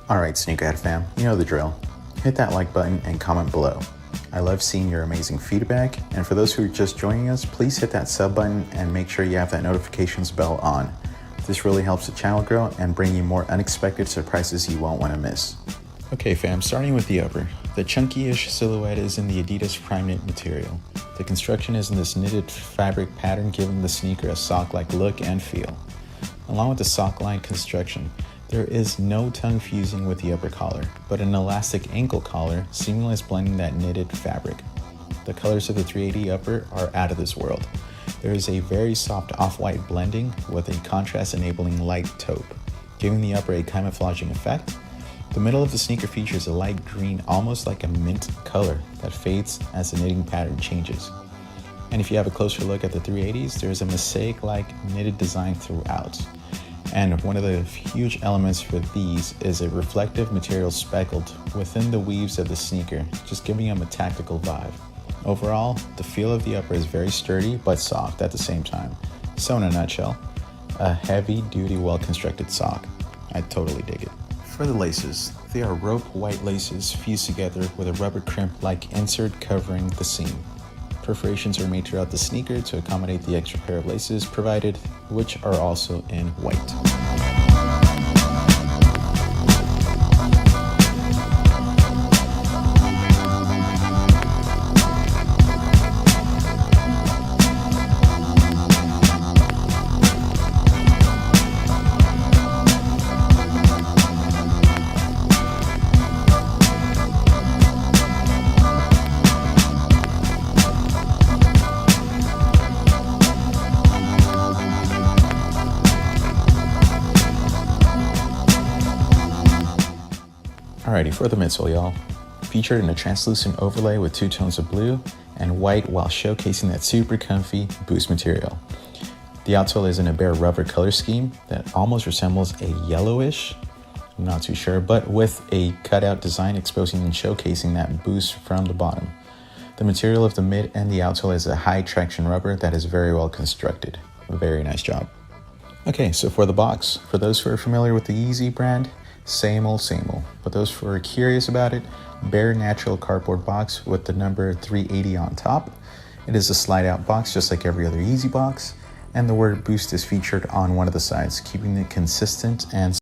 Alright, Sneakerhead fam, you know the drill. Hit that like button and comment below. I love seeing your amazing feedback, and for those who are just joining us, please hit that sub button and make sure you have that notifications bell on. This really helps the channel grow and bring you more unexpected surprises you won't want to miss. Okay fam, starting with the upper. The chunky-ish silhouette is in the Adidas Prime Knit material. The construction is in this knitted fabric pattern, giving the sneaker a sock-like look and feel. Along with the sock-like construction, there is no tongue fusing with the upper collar, but an elastic ankle collar seamless blending that knitted fabric. The colors of the 380 upper are out of this world. There is a very soft off-white blending with a contrast enabling light taupe, giving the upper a camouflaging effect. The middle of the sneaker features a light green, almost like a mint color that fades as the knitting pattern changes. And if you have a closer look at the 380s, there is a mosaic-like knitted design throughout. And one of the huge elements for these is a reflective material speckled within the weaves of the sneaker, just giving them a tactical vibe. Overall, the feel of the upper is very sturdy but soft at the same time. So in a nutshell, a heavy-duty, well-constructed sock. I totally dig it. For the laces, they are rope white laces fused together with a rubber crimp-like insert covering the seam. Perforations are made throughout the sneaker to accommodate the extra pair of laces provided, which are also in white. Alrighty, for the midsole, y'all. Featured in a translucent overlay with two tones of blue and white while showcasing that super comfy Boost material. The outsole is in a bare rubber color scheme that almost resembles a yellowish, I'm not too sure, but with a cutout design exposing and showcasing that Boost from the bottom. The material of the mid and the outsole is a high traction rubber that is very well constructed. A very nice job. Okay, so for the box, for those who are familiar with the Yeezy brand, same old, but those who are curious about it, bare natural cardboard box with the number 380 on top. It is a slide out box just like every other Yeezy box, and the word Boost is featured on one of the sides, keeping it consistent and